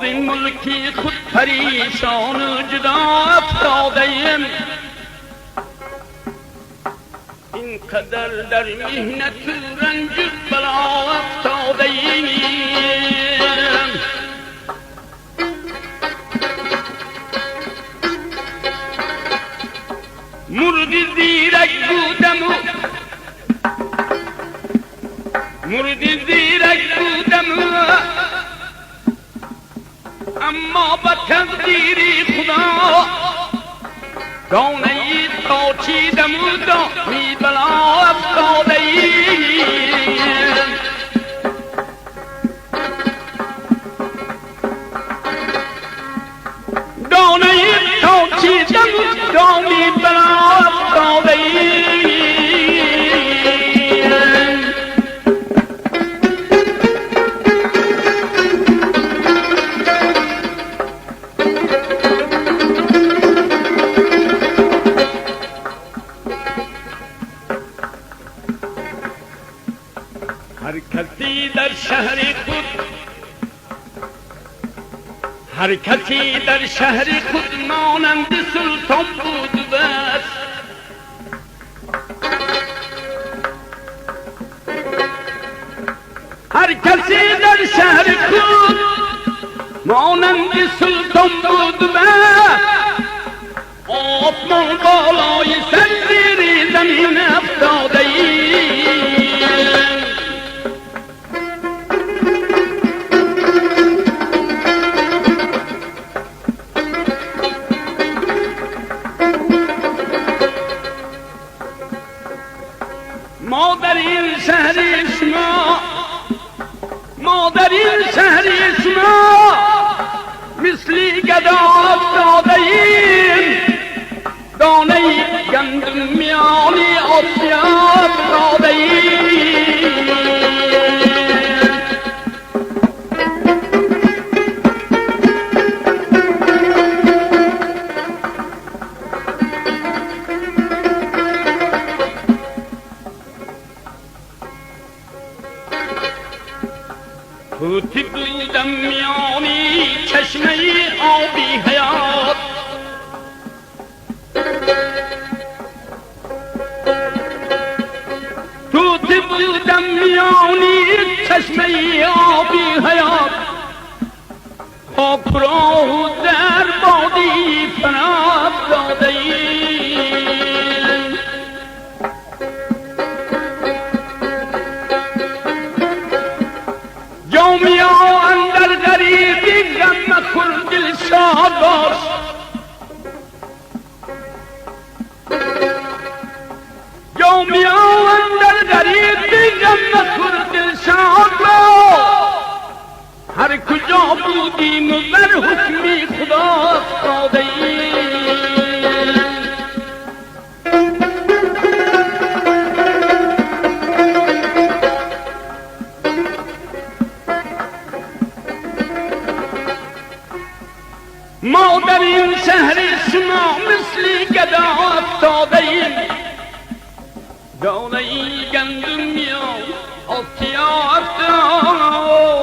ملکی خود پریشان و جدا افتاده‌ایم، این قدر در مهنت و رنج و بلا افتاده‌ایم. مرد زیرک بودم و اما با تقدیری خدا دانه ای تا چیدم و دامی بلا افتاده‌ایم. دانه ای تا چیدم و دامی بلا افتاده‌ایم. هر کسی در شهر خود مانند سلطان بود بس، هر کسی در شهر خود مانند سلطان بود بس. آسمان بالای سر زیر زمین افتاده‌ایم. ما در این شهر شما مثلی گدا افتاده‌ایم. دانه گندم میانی آسیا افتاده‌ایم. طوطی بودم میانی چشمه آبی حیات، طوطی بودم میانی چشمه آبی حیات. خواب را در بادی فنا افتاده‌ایم. جامیا اندر غریبی غم مخور دل شاد باش، جامیا اندر غریبی غم مخور دل شاد باش. هر کجا بودیم و بر حکمی خدا افتاده‌ایم. ما در این شهر شما مثل گدا افتاده‌ایم. دانه ای گندم یا آسیا افتاد.